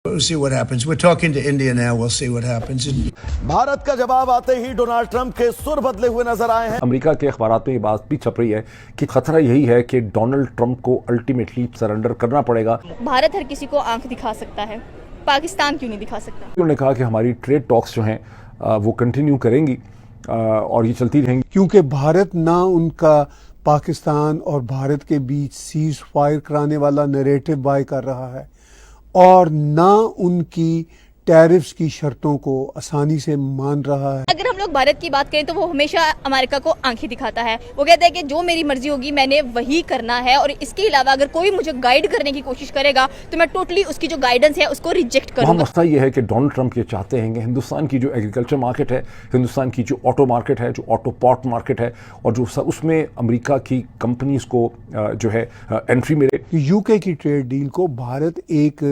We'll see what happens. We're talking to India now. We'll see what happens. Bharat का जवाब आते ही Donald Trump के सुर बदले हुए नजर आए हैं। अमेरिका के अखबारात में ये बात भी छप रही है कि खतरा यही है कि डोनाल्ड ट्रंप को अल्टीमेटली सरेंडर करना पड़ेगा। भारत हर किसी को आंख दिखा सकता है, पाकिस्तान क्यों नहीं दिखा सकता? उन्होंने कहा कि हमारी ट्रेड टॉक्स जो हैं वो कंटिन्यू करेंगी और ये चलती रहेंगी, क्योंकि भारत ना उनका पाकिस्तान और भारत के बीच सीज फायर कराने वाला नैरेटिव बाय कर रहा है और ना उनकी टैरिफ्स की शर्तों को आसानी से मान रहा है। अगर हम लोग भारत की बात करें तो वो हमेशा अमेरिका को आंखें दिखाता है। वो कहता है कि जो मेरी मर्जी होगी मैंने वही करना है, और इसके अलावा अगर कोई मुझे गाइड करने की कोशिश करेगा तो मैं टोटली उसकी जो गाइडेंस है उसको रिजेक्ट करूंगा। मसला ये है कि डोनाल्ड ट्रंप ये चाहते हैं कि हिंदुस्तान की जो एग्रीकल्चर मार्केट है, हिंदुस्तान की जो ऑटो मार्केट है, जो ऑटो पार्ट मार्केट है, और जो उसमें अमेरिका की कंपनीज को जो है एंट्री मिले। यूके की ट्रेड डील को भारत एक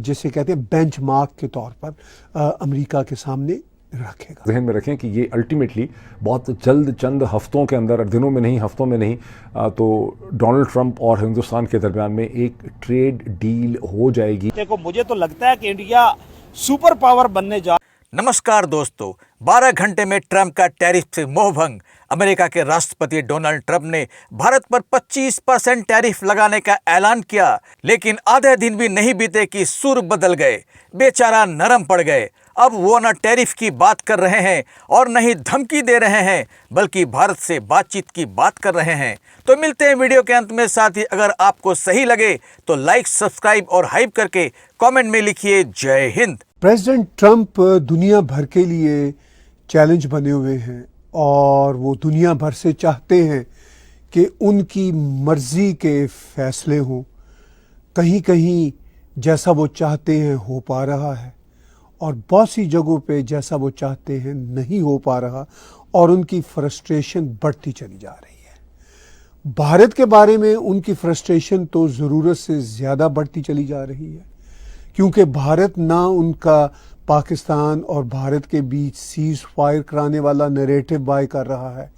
जैसे कहते हैं बेंचमार्क के तौर पर अमेरिका के सामने रखेगा। जहन में रखें कि ये अल्टीमेटली बहुत जल्द, चंद हफ्तों के अंदर, दिनों में नहीं, हफ्तों में नहीं, तो डोनाल्ड ट्रंप और हिंदुस्तान के दरमियान में एक ट्रेड डील हो जाएगी। देखो, मुझे तो लगता है कि इंडिया सुपर पावर बनने जा। नमस्कार दोस्तों, 12 घंटे में ट्रंप का टैरिफ से मोहभंग। अमेरिका के राष्ट्रपति डोनाल्ड ट्रंप ने भारत पर 25% टैरिफ लगाने का ऐलान किया, लेकिन आधे दिन भी नहीं बीते कि सुर बदल गए। बेचारा नरम पड़ गए। अब वो न टैरिफ की बात कर रहे हैं और न ही धमकी दे रहे हैं, बल्कि भारत से बातचीत की बात कर रहे हैं। तो मिलते हैं वीडियो के अंत में। साथ ही अगर आपको सही लगे तो लाइक, सब्सक्राइब और हाइप करके कमेंट में लिखिए जय हिंद। प्रेसिडेंट ट्रंप दुनिया भर के लिए चैलेंज बने हुए हैं और वो दुनिया भर से चाहते हैं कि उनकी मर्जी के फैसले हों। कहीं कहीं जैसा वो चाहते हैं हो पा रहा है और बहुत सी जगहों पे जैसा वो चाहते हैं नहीं हो पा रहा, और उनकी फ्रस्ट्रेशन बढ़ती चली जा रही है। भारत के बारे में उनकी फ्रस्ट्रेशन तो ज़रूरत से ज़्यादा बढ़ती चली जा रही है, क्योंकि भारत ना उनका पाकिस्तान और भारत के बीच सीज फायर कराने वाला नैरेटिव बाय कर रहा है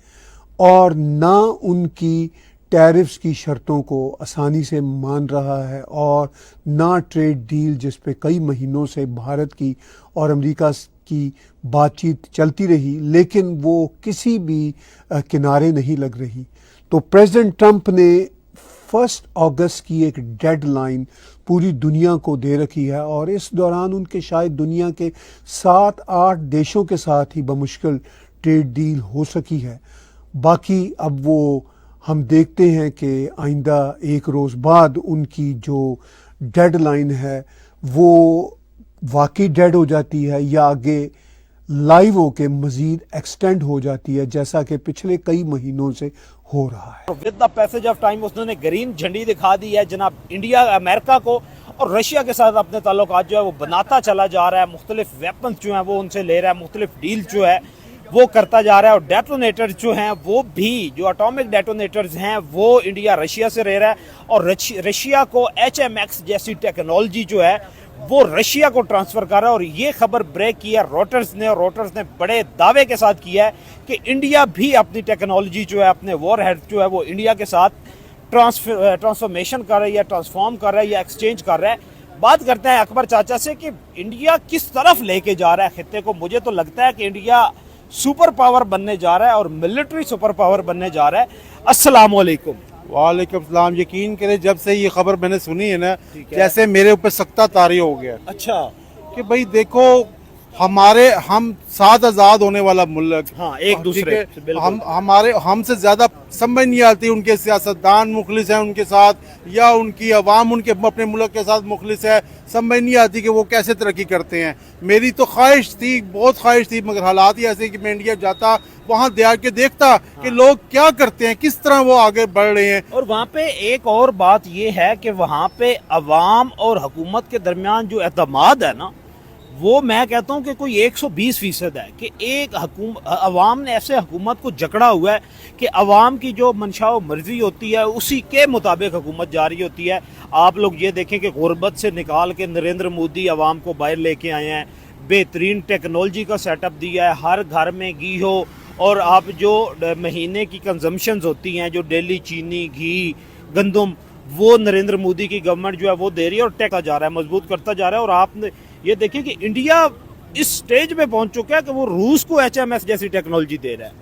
और ना उनकी टैरिफ्स की शर्तों को आसानी से मान रहा है, और ना ट्रेड डील जिस पे कई महीनों से भारत की और अमेरिका की बातचीत चलती रही, लेकिन वो किसी भी किनारे नहीं लग रही। तो प्रेसिडेंट ट्रंप ने 1 अगस्त की एक डेडलाइन पूरी दुनिया को दे रखी है, और इस दौरान उनके शायद दुनिया के 7-8 देशों के साथ ही बमुश्किल ट्रेड डील हो सकी है। बाकी अब वो हम देखते हैं कि आइंदा एक रोज़ बाद उनकी जो डेडलाइन है वो वाकई डेड हो जाती है या आगे लाइव होके मजीद एक्सटेंड हो जाती है, जैसा कि पिछले कई महीनों से हो रहा है। With the passage of time उसने ग्रीन झंडी दिखा दी है जनाब। इंडिया अमेरिका को और रशिया के साथ अपने ताल्लुकात जो है वो बनाता चला जा रहा है। मुख्तलिफ वेपन्स जो हैं वो उनसे ले रहा है, मुख्तलिफ डील जो है वो करता जा रहा है, और डेटोनेटर्स जो हैं वो भी, जो एटॉमिक डेटोनेटर्स हैं वो इंडिया रशिया से ले रहा है, और रशिया को HMX जैसी टेक्नोलॉजी जो है वो रशिया को ट्रांसफर कर रहा है। और ये खबर ब्रेक की है रॉयटर्स ने, और रॉयटर्स ने बड़े दावे के साथ किया है कि इंडिया भी अपनी टेक्नोलॉजी जो है, अपने वॉरहेड जो है वो इंडिया के साथ ट्रांसफॉर्मेशन कर रहा है, या ट्रांसफॉर्म कर रहा है, या एक्सचेंज कर रहा है। बात करते हैं अकबर चाचा से कि इंडिया किस तरफ लेके जा रहा है खित्ते को। मुझे तो लगता है कि इंडिया सुपर पावर बनने जा रहा है और मिलिट्री सुपर पावर बनने जा रहा है। अस्सलाम वालेकुम। वालेकुम सलाम। यकीन करें, जब से ये खबर मैंने सुनी है ना, जैसे मेरे ऊपर सख्ता तारी हो गया। अच्छा, कि भाई देखो, हम साथ आजाद होने वाला मुल्क, हाँ, एक दूसरे हमसे ज्यादा समझ नहीं आती उनके सियासतदान मुखलिस हैं उनके साथ, या उनकी अवाम उनके अपने मुल्क के साथ मुखलिस है। समझ नहीं आती कि वो कैसे तरक्की करते हैं। मेरी तो ख्वाहिश थी, बहुत ख्वाहिश थी, मगर हालात ही ऐसे कि मैं इंडिया जाता, वहाँ के देखता कि लोग क्या करते हैं, किस तरह वो आगे बढ़ रहे हैं। और वहाँ पे एक और बात ये है कि वहाँ पे अवाम और हुकूमत के दरमियान जो एतमाद है ना, वो मैं कहता हूँ कि कोई 120% है। कि एक अवाम ने ऐसे हुकूमत को जकड़ा हुआ है कि अवाम की जो मंशा व मर्जी होती है उसी के मुताबिक हुकूमत जारी होती है। आप लोग ये देखें कि गुर्बत से निकाल के नरेंद्र मोदी अवाम को बाहर लेके आए हैं, बेहतरीन टेक्नोलॉजी का सेटअप दिया है, हर घर में घी हो, और आप जो महीने की कंजम्पशंस होती हैं, जो डेली चीनी, घी, गंदम, वो नरेंद्र मोदी की गवर्नमेंट जो है वो दे रही है और टेकता जा रहा है, मजबूत करता जा रहा है। और आपने ये देखिए कि इंडिया इस स्टेज पे पहुंच चुका है कि वो रूस को HMS जैसी टेक्नोलॉजी दे रहा है।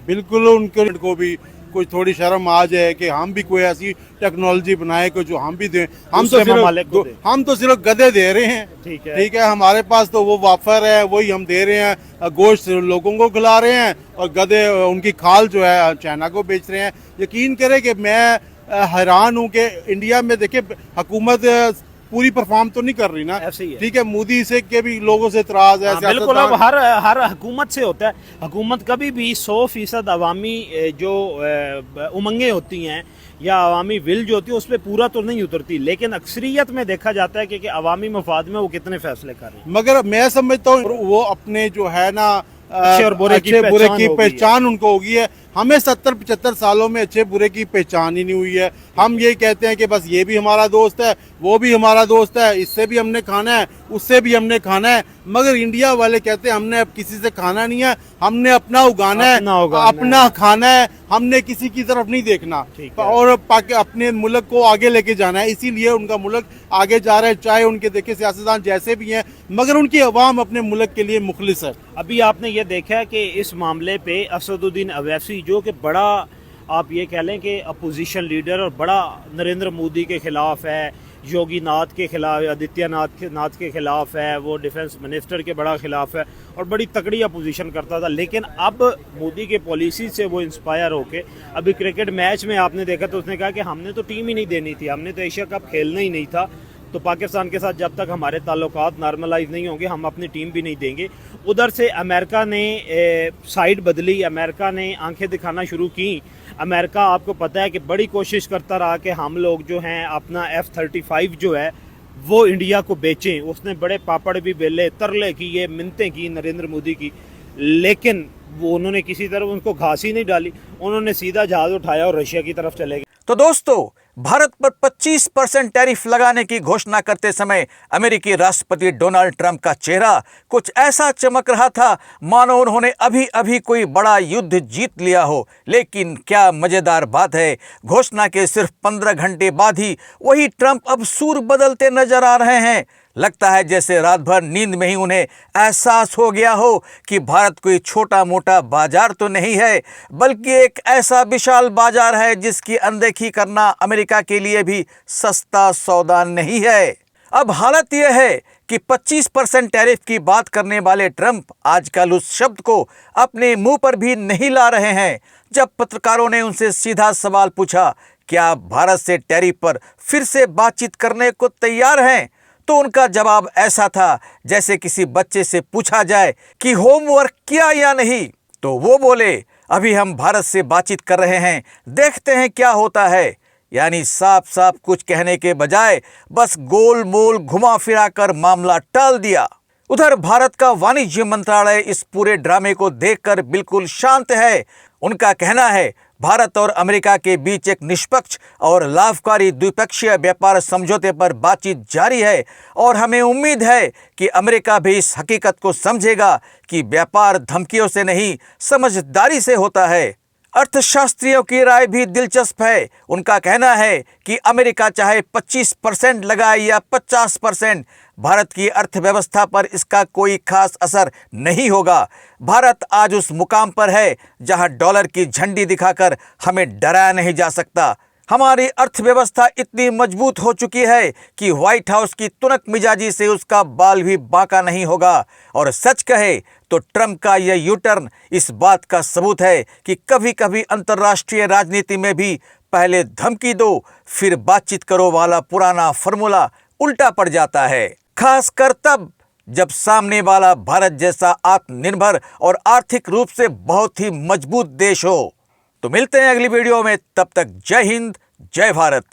बिल्कुल उनके को भी कुछ थोड़ी शर्म आ जाए कि हम भी कोई ऐसी टेक्नोलॉजी बनाए को जो हम भी दें। दूसरे ममालिक को दें। हम तो सिर्फ गधे दे रहे हैं। ठीक है। ठीक है, हमारे पास तो वो वाफर है, वही हम दे रहे हैं, गोश्त लोगों को खिला रहे हैं और गधे उनकी खाल जो है चाइना को बेच रहे हैं। यकीन करें कि मैं हैरान हूं कि इंडिया में देखिए हुकूमत पूरी परफॉर्म तो नहीं कर रही ना। ऐसे ही है। ठीक है, मोदी से के भी लोगों से इतराज है। हाँ, बिल्कुल। अब हर हुकूमत से होता है। हुकूमत कभी भी 100% अवामी जो उमंगें होती हैं या अवामी विल जो होती है उस पर पूरा तो नहीं उतरती, लेकिन अक्सरियत में देखा जाता है कि अवामी मफाद में वो कितने फैसले कर रहे हैं। मगर मैं समझता हूँ वो अपने जो है ना अच्छे और बुरे की पहचान उनको होगी है। हमें 70-75 सालों में अच्छे बुरे की पहचान ही नहीं हुई है। हम ये कहते हैं कि बस ये भी हमारा दोस्त है, वो भी हमारा दोस्त है, इससे भी हमने खाना है, उससे भी हमने खाना है। मगर इंडिया वाले कहते हैं हमने अब किसी से खाना नहीं है, हमने अपना उगाना है, अपना खाना है, हमने किसी की तरफ नहीं देखना और अपने मुल्क को आगे लेके जाना है। इसीलिए उनका मुल्क आगे जा रहा है, चाहे उनके देखे सियासतदान जैसे भी हैं, मगर उनकी अवाम अपने मुल्क के लिए मुखलिस है। अभी आपने ये देखा है कि इस मामले पे असदुद्दीन अवैसी जो कि बड़ा आप ये कह लें कि अपोजिशन लीडर और बड़ा नरेंद्र मोदी के खिलाफ है, योगी नाथ के खिलाफ, आदित्यनाथ के खिलाफ है, वो डिफेंस मिनिस्टर के बड़ा खिलाफ है और बड़ी तकड़ी अपोजिशन करता था। लेकिन अब मोदी के पॉलिसी से वो इंस्पायर होके अभी क्रिकेट मैच में आपने देखा तो उसने कहा कि हमने तो टीम ही नहीं देनी थी, हमने तो एशिया कप खेलना ही नहीं था, तो पाकिस्तान के साथ जब तक हमारे ताल्लुकात नॉर्मलाइज नहीं होंगे हम अपनी टीम भी नहीं देंगे। उधर से अमेरिका ने साइड बदली, अमेरिका ने आंखें दिखाना शुरू की। अमेरिका आपको पता है कि बड़ी कोशिश करता रहा कि हम लोग जो हैं अपना F-35 जो है वो इंडिया को बेचें। उसने बड़े पापड़ भी बेले, तरले किए, मिन्नतें की नरेंद्र मोदी की, लेकिन वो उन्होंने किसी तरह उनको घास ही नहीं डाली। उन्होंने सीधा जहाज उठाया और रशिया की तरफ चले गए। तो दोस्तों, भारत पर 25% टैरिफ लगाने की घोषणा करते समय अमेरिकी राष्ट्रपति डोनाल्ड ट्रंप का चेहरा कुछ ऐसा चमक रहा था मानो उन्होंने अभी अभी कोई बड़ा युद्ध जीत लिया हो। लेकिन क्या मजेदार बात है, घोषणा के सिर्फ 15 घंटे बाद ही वही ट्रंप अब सूर बदलते नजर आ रहे हैं। लगता है जैसे रात भर नींद में ही उन्हें एहसास हो गया हो कि भारत कोई छोटा मोटा बाजार तो नहीं है, बल्कि एक ऐसा विशाल बाजार है जिसकी अनदेखी करना अमेरिका के लिए भी सस्ता सौदा नहीं है। अब हालत यह है कि 25% टैरिफ की बात करने वाले ट्रंप आजकल उस शब्द को अपने मुंह पर भी नहीं ला रहे हैं। जब पत्रकारों ने उनसे सीधा सवाल पूछा, क्या आप भारत से टैरिफ पर फिर से बातचीत करने को तैयार हैं, तो उनका जवाब ऐसा था जैसे किसी बच्चे से पूछा जाए कि होमवर्क किया या नहीं। तो वो बोले, अभी हम भारत से बातचीत कर रहे हैं, देखते हैं क्या होता है। यानी साफ साफ कुछ कहने के बजाय बस गोल मोल घुमा फिरा कर मामला टाल दिया। उधर भारत का वाणिज्य मंत्रालय इस पूरे ड्रामे को देखकर बिल्कुल शांत है। उनका कहना है भारत और अमेरिका के बीच एक निष्पक्ष और लाभकारी द्विपक्षीय व्यापार समझौते पर बातचीत जारी है और हमें उम्मीद है कि अमेरिका भी इस हकीकत को समझेगा कि व्यापार धमकियों से नहीं समझदारी से होता है। अर्थशास्त्रियों की राय भी दिलचस्प है। उनका कहना है कि अमेरिका चाहे 25% लगाए या 50%, भारत की अर्थव्यवस्था पर इसका कोई खास असर नहीं होगा। भारत आज उस मुकाम पर है जहां डॉलर की झंडी दिखाकर हमें डराया नहीं जा सकता। हमारी अर्थव्यवस्था इतनी मजबूत हो चुकी है कि व्हाइट हाउस की तुनक मिजाजी से उसका बाल भी बांका नहीं होगा। और सच कहे तो ट्रंप का यह यू टर्न इस बात का सबूत है कि कभी कभी अंतर्राष्ट्रीय राजनीति में भी पहले धमकी दो फिर बातचीत करो वाला पुराना फॉर्मूला उल्टा पड़ जाता है, खासकर तब जब सामने वाला भारत जैसा आत्मनिर्भर और आर्थिक रूप से बहुत ही मजबूत देश हो। तो मिलते हैं अगली वीडियो में, तब तक जय हिंद, जय भारत।